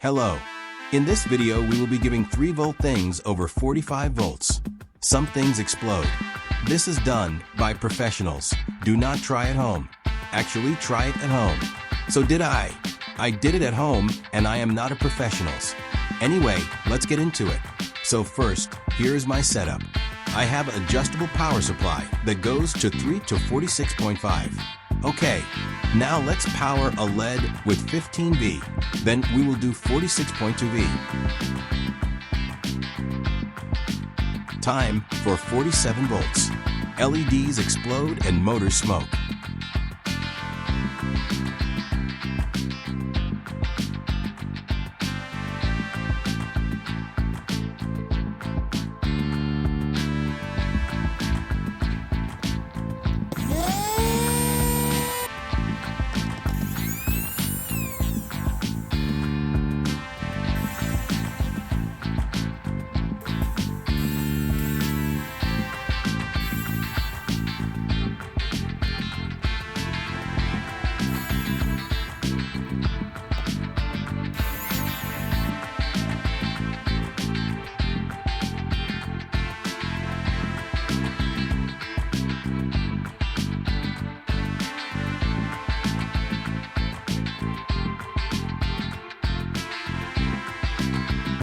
Hello. In this video we will be giving 3-volt things over 45 volts. Some things explode. This is done by professionals. Do not try at home. Actually, try it at home. So did I. I did it at home and I am not a professional. Anyway, let's get into it. So first, here is my setup. I have an adjustable power supply that goes to 3 to 46.5. Okay, now let's power a LED with 15V. Then we will do 46.2V. Time for 47 volts. LEDs explode and motors smoke.